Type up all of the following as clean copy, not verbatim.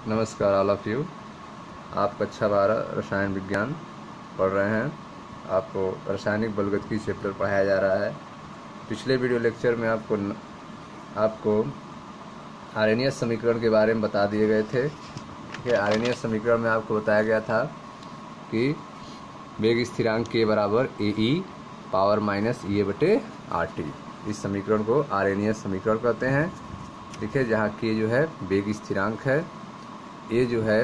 नमस्कार all of you. आप कक्षा 12 रसायन विज्ञान पढ़ रहे हैं। आपको रासायनिक बलगतिकी चैप्टर पढ़ाया जा रहा है। पिछले वीडियो लेक्चर में आपको आर्हेनियस समीकरण के बारे में बता दिए गए थे। ठीक है, आर्हेनियस समीकरण में आपको बताया गया था कि वेग स्थिरांक के बराबर AE पावर माइनस EA/RT। इस समीकरण को आर्हेनियस समीकरण कहते हैं। ठीक है, जहाँ के जो है वेग स्थिरांक है, ए जो है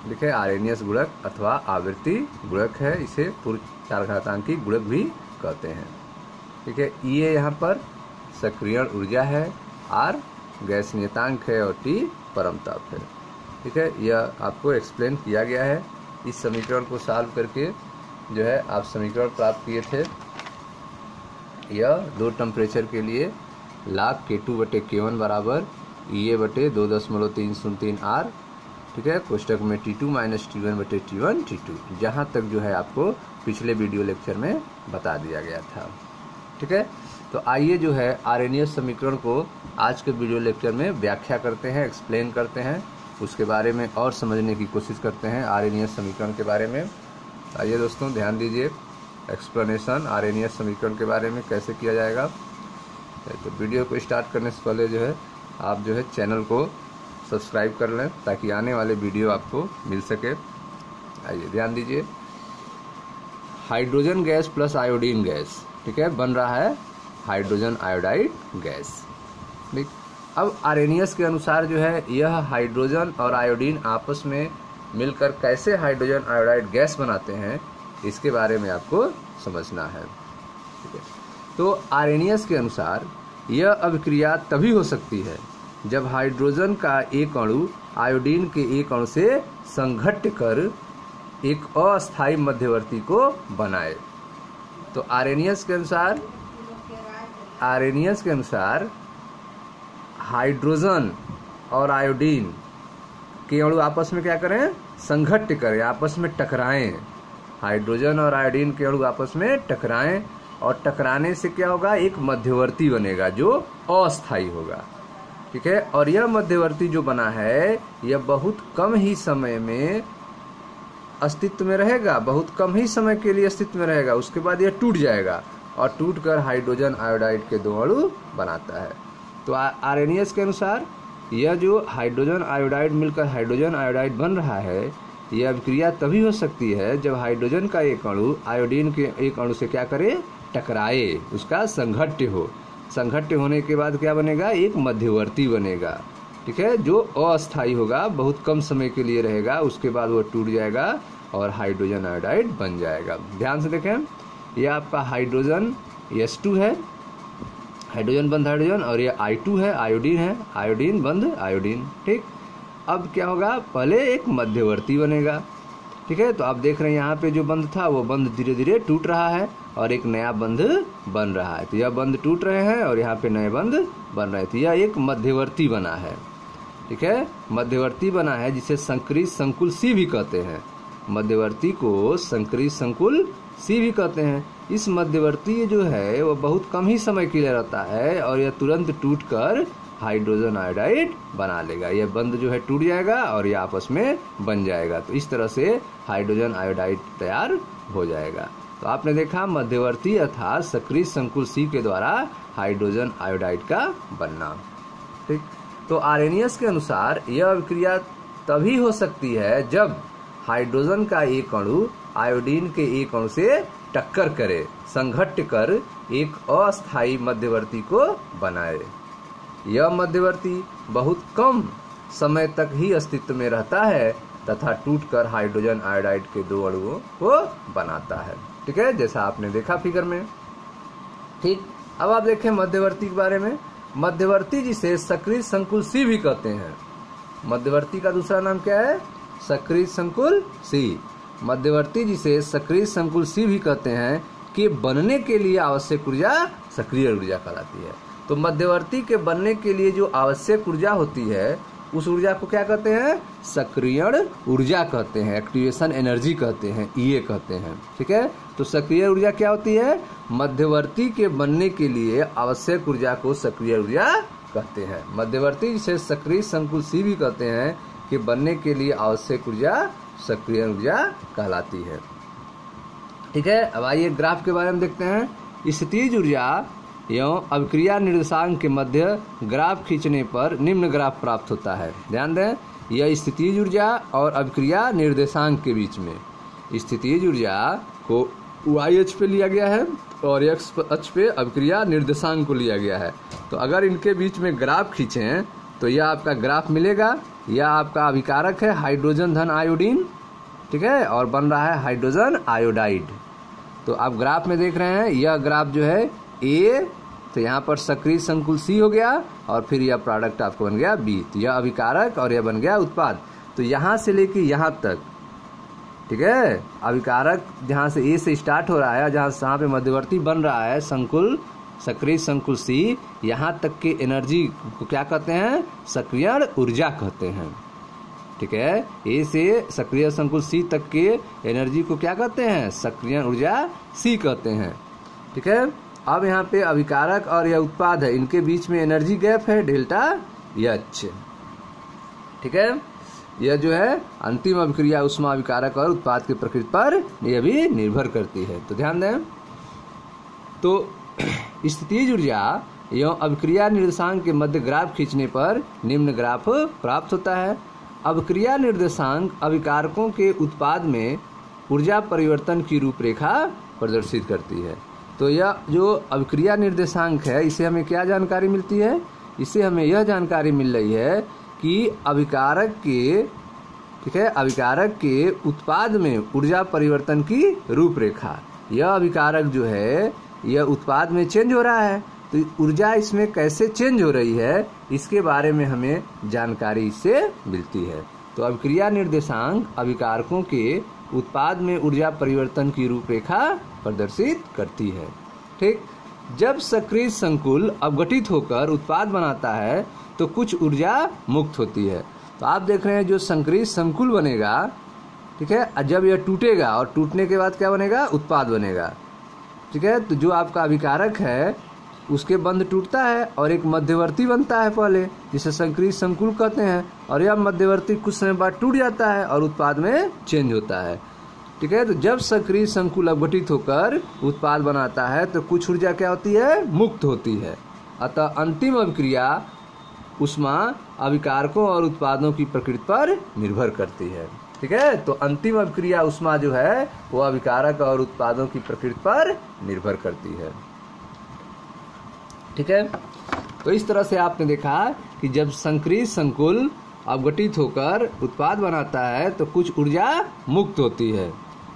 लिखे आर्हेनियस गुणक अथवा आवृत्ति गुणक है। इसे पूर्ण चारघातांकी गुणक भी कहते हैं। ठीक है, ये यहाँ पर सक्रियण ऊर्जा है, आर गैस नियतांक है और टी परम ताप है। ठीक है, यह आपको एक्सप्लेन किया गया है। इस समीकरण को सॉल्व करके जो है आप समीकरण प्राप्त किए थे। यह दो टेम्परेचर के लिए log K2/K1 बराबर EA/2.303 R। ठीक है, कोष्टक में T2 - T1/T1 T2, जहाँ तक जो है आपको पिछले वीडियो लेक्चर में बता दिया गया था। ठीक है, तो आइए जो है आर्हेनियस समीकरण को आज के वीडियो लेक्चर में व्याख्या करते हैं, एक्सप्लेन करते हैं, उसके बारे में और समझने की कोशिश करते हैं आर्हेनियस समीकरण के बारे में। आइए दोस्तों ध्यान दीजिए, एक्सप्लेनेशन आर्हेनियस समीकरण के बारे में कैसे किया जाएगा। तो वीडियो को स्टार्ट करने से पहले जो है आप जो है चैनल को सब्सक्राइब कर लें ताकि आने वाले वीडियो आपको मिल सके। आइए ध्यान दीजिए, hydrogen gas plus iodine gas, ठीक है, बन रहा है हाइड्रोजन आयोडाइड गैस। ठीक, अब आर्हेनियस के अनुसार जो है यह हाइड्रोजन और आयोडीन आपस में मिलकर कैसे हाइड्रोजन आयोडाइड गैस बनाते हैं, इसके बारे में आपको समझना है। ठीक है, तो आर्हेनियस के अनुसार यह अभिक्रिया तभी हो सकती है जब हाइड्रोजन का एक अणु आयोडीन के एक अणु से संघट्ट कर एक अस्थायी मध्यवर्ती को बनाए। तो आर्हेनियस के अनुसार हाइड्रोजन और आयोडीन के अणु आपस में क्या करें, संघट्ट करें, आपस में टकराएं। हाइड्रोजन और आयोडीन के अणु आपस में टकराएं और टकराने से क्या होगा, एक मध्यवर्ती बनेगा जो अस्थायी होगा। ठीक है, और यह मध्यवर्ती जो बना है यह बहुत कम ही समय में अस्तित्व में रहेगा, बहुत कम ही समय के लिए अस्तित्व में रहेगा। उसके बाद यह टूट जाएगा और टूटकर हाइड्रोजन आयोडाइड के दो अणु बनाता है। तो आर्हेनियस के अनुसार यह जो हाइड्रोजन आयोडाइड मिलकर हाइड्रोजन आयोडाइड बन रहा है, यह अभिक्रिया तभी हो सकती है जब हाइड्रोजन का एक अणु आयोडीन के एक अणु से क्या करे, टकराए, उसका संघट्ट हो। संघट्ट होने के बाद क्या बनेगा, एक मध्यवर्ती बनेगा। ठीक है, जो अस्थायी होगा, बहुत कम समय के लिए रहेगा, उसके बाद वो टूट जाएगा और हाइड्रोजन आयोडाइड बन जाएगा। ध्यान से देखें, यह आपका हाइड्रोजन H2 है, हाइड्रोजन बंद हाइड्रोजन, और ये I2 है, आयोडीन है, आयोडीन बंद आयोडीन। ठीक, अब क्या होगा, पहले एक मध्यवर्ती बनेगा। ठीक है, तो आप देख रहे हैं यहाँ पे जो बंध था वो बंध धीरे धीरे टूट रहा है और एक नया बंध बन रहा है। तो यह बंध टूट रहे हैं और यहाँ पे नए बंध बन रहे थे। यह एक मध्यवर्ती बना है। ठीक है, मध्यवर्ती बना है जिसे संक्रिय संकुल C भी कहते हैं। मध्यवर्ती को संक्रिय संकुल C भी कहते हैं। इस मध्यवर्ती जो है वो बहुत कम ही समय के लिए रहता है और यह तुरंत टूटकर हाइड्रोजन आयोडाइड बना लेगा। यह बंध जो है टूट जाएगा और यह आपस में बन जाएगा। तो इस तरह से हाइड्रोजन आयोडाइड तैयार हो जाएगा। तो आपने देखा मध्यवर्ती अर्थात सक्रिय संकुल C के द्वारा हाइड्रोजन आयोडाइड का बनना। ठीक, तो आर्हेनियस के अनुसार यह अभिक्रिया तभी हो सकती है जब हाइड्रोजन का एक अणु आयोडीन के एक अणु से टक्कर करे, संघट्ट कर एक अस्थायी मध्यवर्ती को बनाए। यह मध्यवर्ती बहुत कम समय तक ही अस्तित्व में रहता है तथा टूटकर हाइड्रोजन आयोडाइड के दो अणुओं को बनाता है। ठीक है, जैसा आपने देखा फिगर में। ठीक, अब आप देखें मध्यवर्ती के बारे में। मध्यवर्ती जिसे सक्रिय संकुल C भी कहते हैं। मध्यवर्ती का दूसरा नाम क्या है, सक्रिय संकुल C। मध्यवर्ती जिसे सक्रिय संकुल C भी कहते हैं कि बनने के लिए आवश्यक ऊर्जा सक्रिय ऊर्जा कहलाती है। तो मध्यवर्ती के बनने के लिए जो आवश्यक ऊर्जा होती है उस ऊर्जा को क्या कहते हैं, सक्रियण ऊर्जा कहते हैं, एक्टिवेशन एनर्जी कहते हैं, EA कहते हैं। ठीक है, तो सक्रिय ऊर्जा क्या होती है, मध्यवर्ती के बनने के लिए आवश्यक ऊर्जा को सक्रिय ऊर्जा कहते हैं। मध्यवर्ती जिसे सक्रिय संकुल C भी कहते हैं के बनने के लिए आवश्यक ऊर्जा सक्रिय ऊर्जा कहलाती है। ठीक है, अब आइए ग्राफ के बारे में देखते हैं। स्थितिज ऊर्जा एवं अभिक्रिया निर्देशांक के मध्य ग्राफ खींचने पर निम्न ग्राफ प्राप्त होता है। ध्यान दें, यह स्थितिज ऊर्जा और अभिक्रिया निर्देशांक के बीच में, स्थितिज ऊर्जा को y अक्ष पे लिया गया है और x अक्ष पे अभिक्रिया निर्देशांक को लिया गया है। तो अगर इनके बीच में ग्राफ खींचें तो यह आपका ग्राफ मिलेगा। यह आपका अभिकारक है हाइड्रोजन धन आयोडीन, ठीक है, और बन रहा है हाइड्रोजन आयोडाइड। तो आप ग्राफ में देख रहे हैं, यह ग्राफ जो है A, तो यहाँ पर सक्रिय संकुल C हो गया और फिर यह प्रोडक्ट आपको बन गया B। तो यह अभिकारक और यह बन गया उत्पाद। तो यहाँ से लेके यहाँ तक, ठीक है, अभिकारक जहाँ से A से स्टार्ट हो रहा है, जहाँ पे मध्यवर्ती बन रहा है संकुल, सक्रिय संकुल C, यहाँ तक के एनर्जी को क्या कहते हैं? सक्रियण ऊर्जा कहते हैं। ठीक है, A से सक्रिय संकुल C तक के एनर्जी को क्या कहते हैं? सक्रियण ऊर्जा C कहते हैं। ठीक है, अब यहाँ पे अभिकारक और यह उत्पाद है, इनके बीच में एनर्जी गैप है डेल्टा H। ठीक है, यह जो है अंतिम अभिक्रिया उष्मा अभिकारक और उत्पाद की प्रकृति पर यह भी निर्भर करती है। तो ध्यान दें, तो स्थितिज ऊर्जा एवं अभिक्रिया निर्देशांक के मध्य ग्राफ खींचने पर निम्न ग्राफ प्राप्त होता है। अभिक्रिया निर्देशांक अभिकारकों के उत्पाद में ऊर्जा परिवर्तन की रूपरेखा प्रदर्शित करती है। तो यह जो अभिक्रिया निर्देशांक है, इसे हमें क्या जानकारी मिलती है? इससे हमें यह जानकारी मिल रही है कि अभिकारक के, ठीक है, अभिकारक के उत्पाद में ऊर्जा परिवर्तन की रूपरेखा, यह अभिकारक जो है यह उत्पाद में चेंज हो रहा है, तो ऊर्जा इसमें कैसे चेंज हो रही है इसके बारे में हमें जानकारी इससे मिलती है। तो अभिक्रिया निर्देशांक अभिकारकों के उत्पाद में ऊर्जा परिवर्तन की रूपरेखा प्रदर्शित करती है। ठीक, जब सक्रिय संकुल अपघटित होकर उत्पाद बनाता है तो कुछ ऊर्जा मुक्त होती है। तो आप देख रहे हैं जो सक्रिय संकुल बनेगा, ठीक है, जब यह टूटेगा और टूटने के बाद क्या बनेगा? उत्पाद बनेगा। ठीक है, तो जो आपका अभिकारक है उसके बंध टूटता है और एक मध्यवर्ती बनता है पहले, जिसे सक्रिय संकुल कहते हैं, और यह मध्यवर्ती कुछ समय बाद टूट जाता है और उत्पाद में चेंज होता है। ठीक है, तो जब सक्रिय संकुल अपघटित होकर उत्पाद बनाता है तो कुछ ऊर्जा क्या होती है? मुक्त होती है। अतः अंतिम अभिक्रिया उष्मा अभिकारकों और उत्पादों की प्रकृति पर निर्भर करती है। ठीक है, तो अंतिम अभिक्रिया उष्मा जो है वो अभिकारक और उत्पादों की प्रकृति पर निर्भर करती है। ठीक है, तो इस तरह से आपने देखा कि जब सक्रिय संकुल अपघटित होकर उत्पाद बनाता है तो कुछ ऊर्जा मुक्त होती है।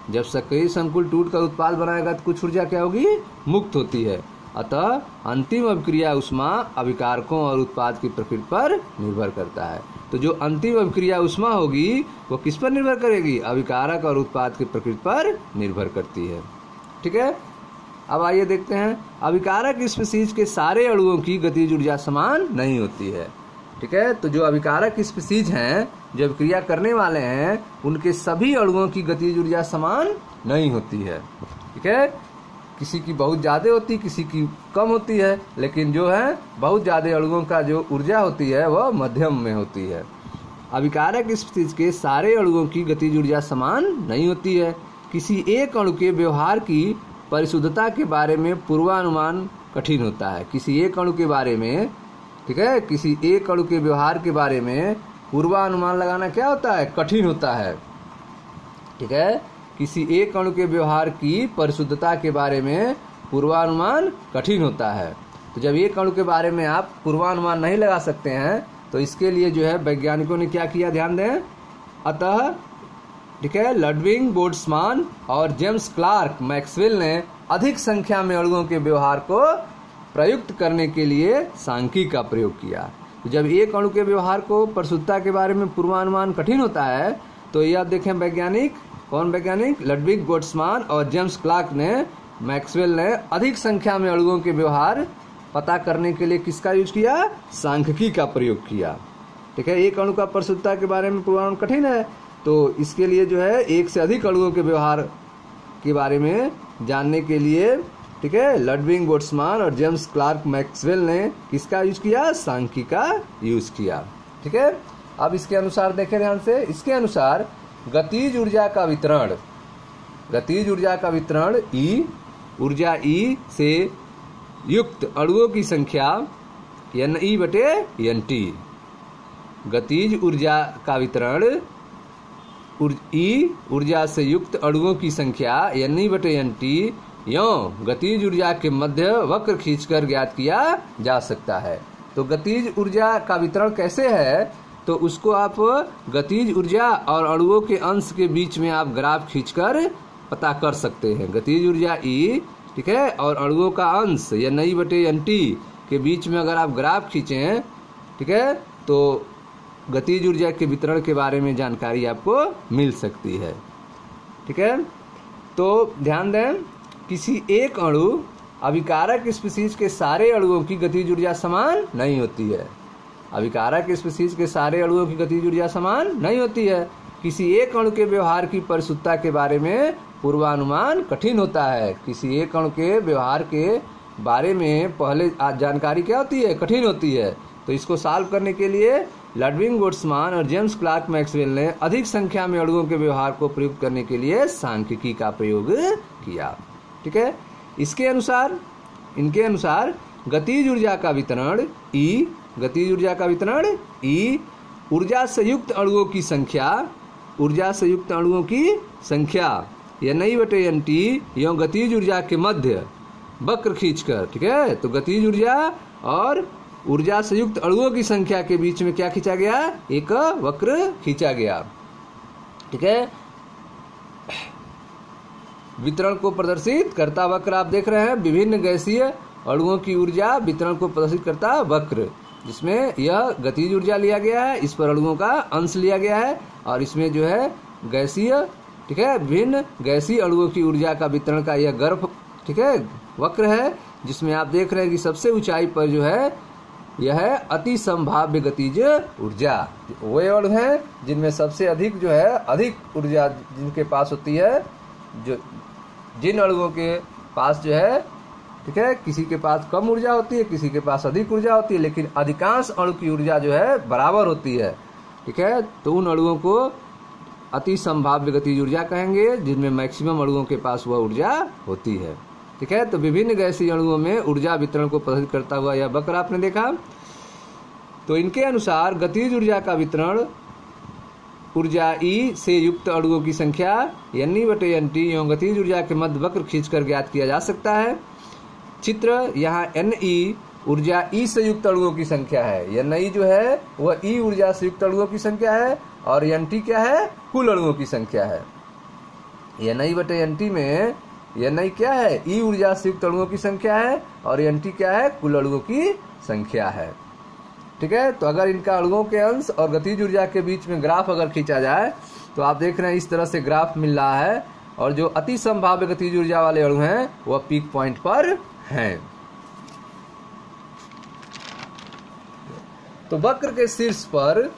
जब सक्रिय संकुल टूटकर उत्पाद बनाएगा तो कुछ ऊर्जा क्या होगी? मुक्त होती है। अतः अंतिम अभिक्रिया उष्मा अभिकारकों और उत्पाद की प्रकृति पर निर्भर करता है। तो जो अंतिम अभिक्रिया उष्मा होगी वो किस पर निर्भर करेगी? अभिकारक और उत्पाद की प्रकृति पर निर्भर करती है। ठीक है, अब आइए देखते हैं, अभिकारक स्पीशीज के सारे अणुओं की गतिज ऊर्जा समान नहीं होती है। ठीक है, तो जो अभिकारक स्पीशीज हैं, जो अभिक्रिया करने वाले हैं, उनके सभी अणुओं की गतिज ऊर्जा समान नहीं होती है। ठीक है, किसी की बहुत ज्यादा होती, किसी की कम होती है, लेकिन जो है बहुत ज्यादा अणुओं का जो ऊर्जा होती है वह मध्यम में होती है। अभिकारक स्पीशीज के सारे अणुओं की गतिज ऊर्जा समान नहीं होती है। किसी एक अणु के व्यवहार की परिशुद्धता के बारे में पूर्वानुमान कठिन होता है। किसी एक अणु के बारे में, ठीक है, किसी एक अणु के व्यवहार के बारे में पूर्वानुमान लगाना क्या होता है? कठिन होता है। ठीक है, किसी एक अणु के व्यवहार की परिशुद्धता के बारे में पूर्वानुमान कठिन होता है। तो जब एक अणु के बारे में आप पूर्वानुमान नहीं लगा सकते हैं तो इसके लिए जो है वैज्ञानिकों ने क्या किया? ध्यान दें, अतः ठीक है, लडविग बोल्ट्जमान और जेम्स क्लार्क मैक्सवेल ने अधिक संख्या में अणुओं के व्यवहार को प्रयुक्त करने के लिए सांख्यिकी का प्रयोग किया। तो जब एक अणु के व्यवहार को परिशुद्धता के बारे में पूर्वानुमान कठिन होता है तो ये आप देखें वैज्ञानिक, कौन वैज्ञानिक? लडविग बोल्ट्जमान और जेम्स क्लार्क ने, मैक्सवेल ने अधिक संख्या में अणुओं के व्यवहार पता करने के लिए किसका यूज किया? सांख्यिकी का प्रयोग किया। ठीक है, एक अणु का परिशुद्धता के बारे में पूर्वानुमान कठिन है तो इसके लिए जो है एक से अधिक अणुओं के व्यवहार के बारे में जानने के लिए, ठीक है, लडविग बोल्ट्जमान और जेम्स क्लार्क मैक्सवेल ने किसका यूज किया? सांख्यिकी का यूज किया। ठीक है, अब इसके अनुसार देखें ध्यान से, इसके अनुसार गतिज ऊर्जा का वितरण, गतिज ऊर्जा का वितरण E, ऊर्जा E से युक्त अणुओं की संख्या Ne/Nt। गतिज ऊर्जा का वितरण E, ऊर्जा से युक्त अणुओं की संख्या Ne/Nt यों गतिज ऊर्जा के मध्य वक्र खींचकर ज्ञात किया जा सकता है। तो गतिज ऊर्जा का वितरण कैसे है, तो उसको आप गतिज ऊर्जा और अणुओं के अंश के बीच में आप ग्राफ खींचकर पता कर सकते हैं। गतिज ऊर्जा E, ठीक है, और अणुओं का अंश Ne/Nt के बीच में अगर आप ग्राफ खींचें, ठीक है, तो गतिज ऊर्जा के वितरण के बारे में जानकारी आपको मिल सकती है। ठीक है, तो ध्यान दें, किसी एक अणु अभिकारक स्पीशीज के सारे अणुओं की गतिज ऊर्जा समान नहीं होती है। अभिकारक स्पीशीज के सारे अणुओं की गतिज ऊर्जा समान नहीं होती है। किसी एक अणु के व्यवहार की परिशुद्धता के बारे में पूर्वानुमान कठिन होता है। किसी एक अणु के व्यवहार के बारे में पहले जानकारी क्या होती है, कठिन होती है। तो इसको सॉल्व करने के लिए लडविग बोल्ट्जमान और जेम्स क्लार्क मैक्सवेल ने अधिक संख्या में अणुओं के व्यवहार को प्रयुक्त करने के लिए सांख्यिकी का प्रयोग किया। ठीक है, इसके अनुसार, इनके अनुसार गतिज ऊर्जा का वितरण E, गतिज ऊर्जा का वितरण E, ऊर्जा से युक्त अणुओं की संख्या, ऊर्जा से युक्त अणुओं की संख्या Ne/Nt एवं गतिज ऊर्जा के मध्य वक्र खींचकर, ठीक है, तो गतिज ऊर्जा और ऊर्जा से युक्त अणुओं की संख्या के बीच में क्या खींचा गया, एक वक्र खींचा गया। ठीक है, वितरण को प्रदर्शित करता वक्र आप देख रहे हैं, विभिन्न गैसीय अणुओं की ऊर्जा वितरण को प्रदर्शित करता वक्र, जिसमें यह गतिज ऊर्जा लिया गया है, इस पर अणुओं का अंश लिया गया है, और इसमें जो है गैसीय, ठीक है, विभिन्न गैसीय अणुओं की ऊर्जा का वितरण का यह ग्राफ, ठीक है, वक्र है, जिसमें आप देख रहे हैं कि सबसे ऊंचाई पर जो है यह है अति संभाव्य गतिज ऊर्जा। वे अणु हैं जिनमें सबसे अधिक जो है, अधिक ऊर्जा जिनके पास होती है, जो जिन अणुओं के पास जो है, ठीक है, किसी के पास कम ऊर्जा होती है, किसी के पास अधिक ऊर्जा होती है, लेकिन अधिकांश अणु की ऊर्जा जो है बराबर होती है। ठीक है, तो उन अणुओं को अति संभाव्य गतिज ऊर्जा कहेंगे, जिनमें मैक्सिमम अणुओं के पास वह ऊर्जा होती है। ठीक है, तो विभिन्न गैसीय अणुओं में ऊर्जा वितरण को प्रदर्शित करता हुआ यह वक्र आपने देखा। तो इनके अनुसार गतिज ऊर्जा का वितरण ऊर्जा E से युक्त अणुओं की संख्या Ne/Nt एवं गतिज ऊर्जा के मध्य वक्र खींचकर ज्ञात किया जा सकता है। चित्र यहाँ Ne ऊर्जा E से युक्त अणुओं की संख्या है, Ne जो है वह E ऊर्जा से युक्त अणुओं की संख्या है, और Nt क्या है, कुल अणुओं की संख्या है। Ne/Nt में Ne क्या है, E ऊर्जा से युक्त अणुओं की संख्या है, और Nt क्या है, कुल अणुओं की संख्या है। ठीक है, तो अगर इनका अणुओं के अंश और गतिज ऊर्जा के बीच में ग्राफ अगर खींचा जाए, तो आप देख रहे हैं इस तरह से ग्राफ मिल रहा है, और जो अति संभाव्य गतिज ऊर्जा वाले अणु हैं वह पीक पॉइंट पर हैं। तो वक्र के शीर्ष पर,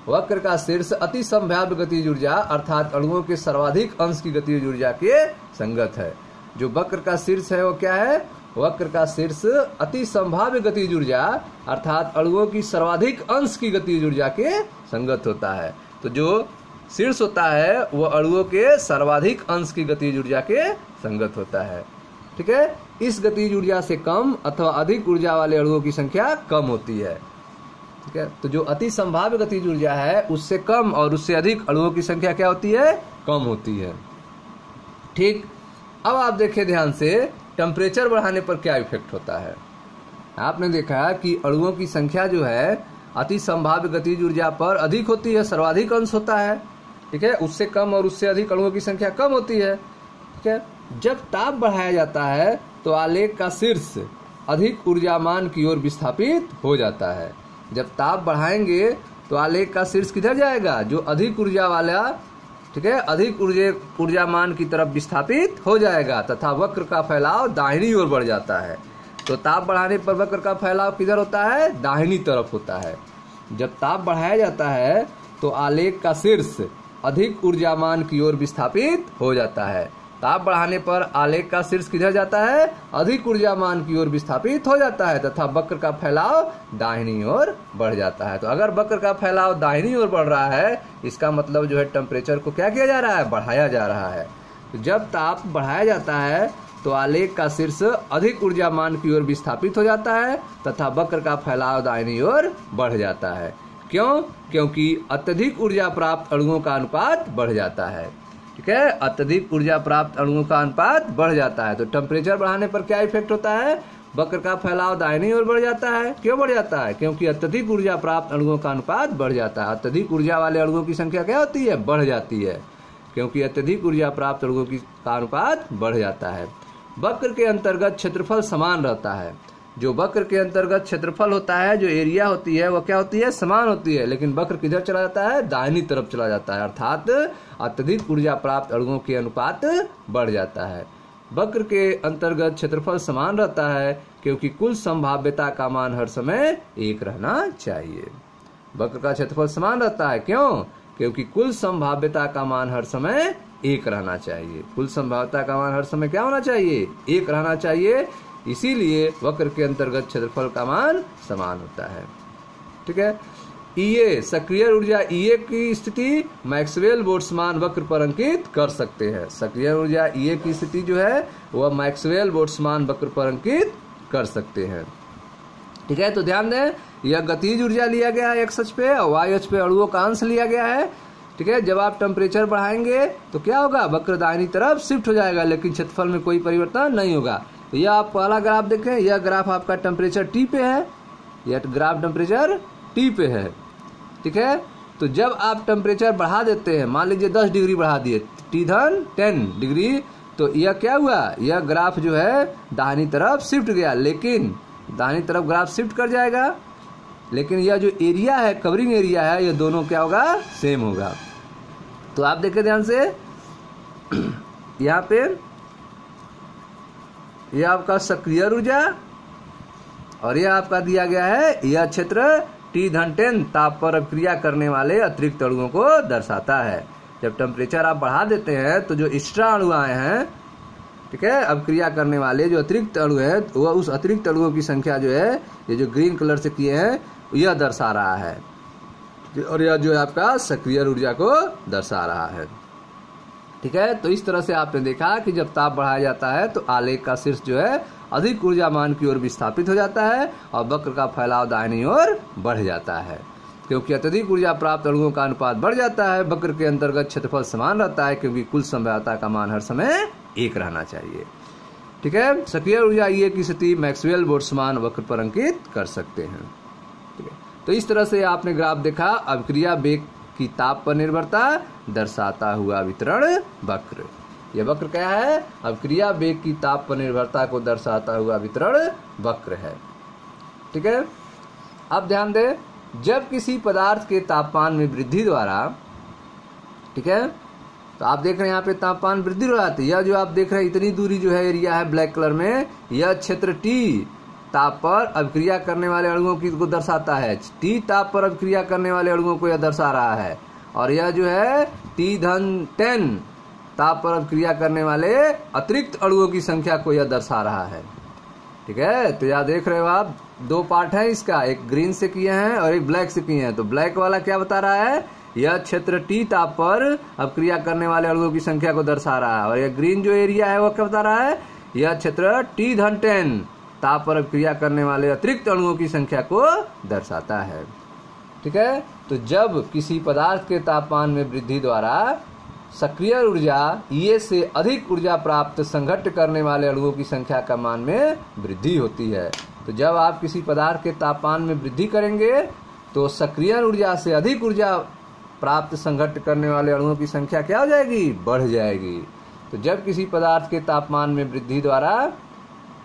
वक्र का शीर्ष अति संभाव्य गतिज ऊर्जा अर्थात अणुओं के सर्वाधिक अंश की गतिज ऊर्जा के संगत है। जो वक्र का शीर्ष है वो क्या है, वक्र का शीर्ष अति संभाव्य गतिज ऊर्जा अर्थात अणुओं की सर्वाधिक अंश की गतिज ऊर्जा के संगत होता है। तो जो शीर्ष होता है वह अणुओं के सर्वाधिक अंश की गतिज ऊर्जा के संगत होता है। ठीक है, इस गतिज ऊर्जा से कम अथवा अधिक ऊर्जा वाले अणुओं की संख्या कम होती है। ठीक है, तो जो अति संभाव्य गतिज ऊर्जा है उससे कम और उससे अधिक अणुओं की संख्या क्या होती है, कम होती है। ठीक, अब आप देखिए ध्यान से, टेम्परेचर बढ़ाने पर क्या इफेक्ट होता है। आपने देखा कि अणुओं की संख्या जो है अति संभाव्य गतिज ऊर्जा पर अधिक होती है, सर्वाधिक अंश होता है। ठीक है, उससे कम और उससे अधिक अणुओं की संख्या कम होती है। ठीक है, जब ताप बढ़ाया जाता है तो आलेख का शीर्ष अधिक ऊर्जामान की ओर विस्थापित हो जाता है। जब ताप बढ़ाएंगे तो आलेख का शीर्ष किधर जाएगा, जो अधिक ऊर्जा वाला, ठीक है, अधिक ऊर्जामान की तरफ विस्थापित हो जाएगा, तथा वक्र का फैलाव दाहिनी ओर बढ़ जाता है। तो ताप बढ़ाने पर वक्र का फैलाव किधर होता है, दाहिनी तरफ होता है। जब ताप बढ़ाया जाता है तो आलेख का शीर्ष अधिक ऊर्जामान की ओर विस्थापित हो जाता है। ताप बढ़ाने पर आलेख का शीर्ष किधर जाता है, अधिक ऊर्जा मान की ओर विस्थापित हो जाता है तथा वक्र का फैलाव दाहिनी ओर बढ़ जाता है। तो अगर वक्र का फैलाव दाहिनी ओर बढ़ रहा है, इसका मतलब जो है टेम्परेचर को क्या किया जा रहा है, बढ़ाया जा रहा है। तो जब ताप बढ़ाया जाता है तो आलेख का शीर्ष अधिक ऊर्जा मान की ओर विस्थापित हो जाता है तथा वक्र का फैलाव दाहिनी ओर बढ़ जाता है। क्यों? क्योंकि अत्यधिक ऊर्जा प्राप्त अणुओं का अनुपात बढ़ जाता है। ठीक है, अत्यधिक ऊर्जा प्राप्त अणुओं का अनुपात बढ़ जाता है। तो टेम्परेचर बढ़ाने पर क्या इफेक्ट होता है, वक्र का फैलाव दाहिनी ओर बढ़ जाता है। क्यों बढ़ जाता है? क्योंकि अत्यधिक ऊर्जा प्राप्त अणुओं का अनुपात बढ़ जाता है। अत्यधिक ऊर्जा वाले अणुओं की संख्या क्या होती है, बढ़ जाती है, क्योंकि अत्यधिक ऊर्जा प्राप्त अणुओं का अनुपात बढ़ जाता है। वक्र के अंतर्गत क्षेत्रफल समान रहता है। जो वक्र के अंतर्गत क्षेत्रफल होता है, जो एरिया होती है, वो क्या होती है, समान होती है, लेकिन वक्र किधर चला जाता है, दाहिनी तरफ चला जाता है, अर्थात अत्यधिक ऊर्जा प्राप्त अणुओं के अनुपात बढ़ जाता है। वक्र के अंतर्गत क्षेत्रफल समान रहता है क्योंकि कुल संभाव्यता का मान हर समय एक रहना चाहिए। वक्र का क्षेत्रफल समान रहता है, क्यों? क्योंकि कुल संभाव्यता का मान हर समय एक रहना चाहिए। कुल संभाव्यता का मान हर समय क्या होना चाहिए, एक रहना चाहिए। इसीलिए वक्र के अंतर्गत क्षेत्रफल का मान समान होता है। ठीक है, ईए सक्रिय ऊर्जा ईए की स्थिति मैक्सवेल बोल्ट्जमान वक्र पर अंकित कर सकते हैं। सक्रिय ऊर्जा ईए की स्थिति जो है वह मैक्सवेल बोल्ट्जमान वक्र पर अंकित कर सकते हैं। ठीक है, तो ध्यान दें, यह गतिज ऊर्जा लिया गया है एक्स अक्ष पे और वाई अक्ष पे अणुओं का अंश लिया गया है। ठीक है, जब आप टेम्परेचर बढ़ाएंगे तो क्या होगा, वक्र दाहिनी तरफ शिफ्ट हो जाएगा, लेकिन क्षेत्रफल में कोई परिवर्तन नहीं होगा। तो यह आप पहला ग्राफ देखें, यह ग्राफ आपका टेम्परेचर टी पे है, यह ग्राफ टेम्परेचर टी पे है। ठीक है, तो जब आप टेम्परेचर बढ़ा देते हैं, मान लीजिए 10 डिग्री बढ़ा दिए, टी धन 10 डिग्री, तो यह क्या हुआ, यह ग्राफ जो है दाहिनी तरफ शिफ्ट गया, लेकिन दाहिनी तरफ ग्राफ शिफ्ट कर जाएगा, लेकिन यह जो एरिया है, कवरिंग एरिया है, यह दोनों क्या होगा, सेम होगा। तो आप देखें ध्यान से, यहाँ पे यह आपका सक्रिय ऊर्जा और यह आपका दिया गया है, यह क्षेत्र टी धन 10 ताप पर अभिक्रिया करने वाले अतिरिक्त अणुओं को दर्शाता है। जब टेम्परेचर आप बढ़ा देते हैं तो जो एक्स्ट्रा अणु आए हैं, ठीक है, अभिक्रिया करने वाले जो अतिरिक्त अणु है, वह उस अतिरिक्त अणुओं की संख्या जो है, ये जो ग्रीन कलर से किए हैं, यह दर्शा रहा है, और यह जो है आपका सक्रिय ऊर्जा को दर्शा रहा है। ठीक है, तो इस तरह से आपने देखा कि जब ताप बढ़ाया जाता है तो आलेख का शीर्ष जो है अधिक ऊर्जा मान की ओर विस्थापित हो जाता है और वक्र का फैलाव दाहिनी ओर बढ़ जाता है। क्योंकि अत्यधिक ऊर्जा प्राप्त अणुओं का अनुपात बढ़ जाता है, वक्र के अंतर्गत क्षेत्रफल समान रहता है क्योंकि कुल संभाव्यता का मान हर समय एक रहना चाहिए। ठीक है, सक्रिय ऊर्जा ईए की स्थिति मैक्सवेल बोल्ट्जमान वक्र पर अंकित कर सकते हैं। ठीक है, तो इस तरह से आपने ग्राफ देखा, अभिक्रिया वेग की ताप पर निर्भरता दर्शाता हुआ वितरण वक्र। यह वक्र क्या है, अभिक्रिया वेग की ताप पर निर्भरता को दर्शाता हुआ वितरण वक्र है। ठीक है, अब ध्यान दें, जब किसी पदार्थ के तापमान में वृद्धि द्वारा, ठीक है, तो आप देख रहे हैं यहाँ पे तापमान वृद्धि हो जाती है। यह जो आप देख रहे हैं इतनी दूरी जो है एरिया है ब्लैक कलर में, यह क्षेत्र टी ताप पर अभिक्रिया करने वाले अणुओं की को दर्शाता है। टी ताप पर अभिक्रिया करने वाले अणुओं को यह दर्शा रहा है, और यह जो है टी धन 10 ताप पर अभिक्रिया करने वाले अतिरिक्त अणुओं की संख्या को यह दर्शा रहा है। ठीक है, तो यह देख रहे हो आप, दो पार्ट है इसका, एक ग्रीन से किए हैं और एक ब्लैक से किए हैं। तो ब्लैक वाला क्या बता रहा है, यह क्षेत्र टी ताप पर अभिक्रिया करने वाले अणुओं की संख्या को दर्शा रहा है, और यह ग्रीन जो एरिया है वह क्या बता रहा है, यह क्षेत्र टी धन 10 ताप पर अभिक्रिया करने वाले अतिरिक्त अणुओं की संख्या को दर्शाता है। ठीक है, तो जब किसी पदार्थ के तापमान में वृद्धि द्वारा सक्रिय ऊर्जा ईए से अधिक ऊर्जा प्राप्त संघट्ट करने वाले अणुओं की संख्या का मान में वृद्धि होती है। तो जब आप किसी पदार्थ के तापमान में वृद्धि करेंगे तो सक्रिय ऊर्जा से अधिक ऊर्जा प्राप्त संघट्ट करने वाले अणुओं की संख्या क्या हो जाएगी, बढ़ जाएगी। तो जब किसी पदार्थ के तापमान में वृद्धि द्वारा,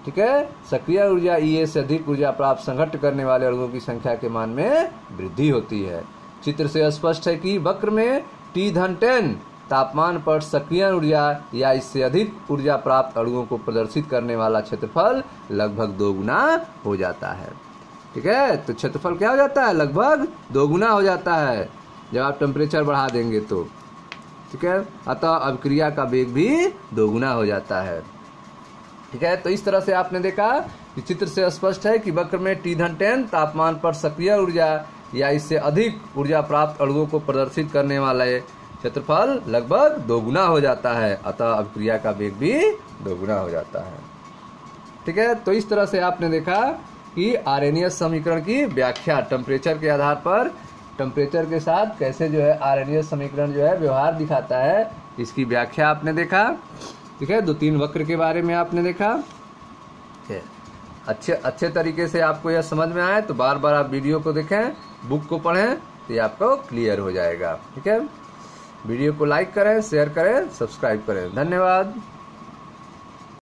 ठीक है, सक्रिय ऊर्जा ईए से अधिक ऊर्जा प्राप्त संघट्ट करने वाले अणुओं की संख्या के मान में वृद्धि होती है। चित्र से स्पष्ट है कि वक्र में टी धन 10 तापमान पर सक्रिय ऊर्जा या इससे अधिक ऊर्जा प्राप्त अणुओं को प्रदर्शित करने वाला क्षेत्रफल लगभग 2 गुना हो जाता है। ठीक है, तो क्षेत्रफल क्या हो जाता है, लगभग 2 गुना हो जाता है जब आप टेम्परेचर बढ़ा देंगे तो। ठीक है। अतः अभिक्रिया का वेग भी दोगुना हो जाता है। ठीक है, तो इस तरह से आपने देखा कि चित्र से स्पष्ट है कि वक्र में T10 तापमान पर सक्रिय ऊर्जा या इससे अधिक ऊर्जा प्राप्त अणुओं को प्रदर्शित करने वाले क्षेत्रफल लगभग दोगुना हो जाता है, अतः अभिक्रिया का वेग भी दोगुना हो जाता है। ठीक है, तो इस तरह से आपने देखा कि आर्हेनियस समीकरण की व्याख्या टेम्परेचर के आधार पर, टेम्परेचर के साथ कैसे जो है आर्हेनियस समीकरण जो है व्यवहार दिखाता है, इसकी व्याख्या आपने देखा। ठीक है, 2-3 वक्र के बारे में आपने देखा। अच्छे तरीके से आपको यह समझ में आए तो बार बार आप वीडियो को देखें, बुक को पढ़ें, तो ये आपको क्लियर हो जाएगा। ठीक है, वीडियो को लाइक करें, शेयर करें, सब्सक्राइब करें। धन्यवाद।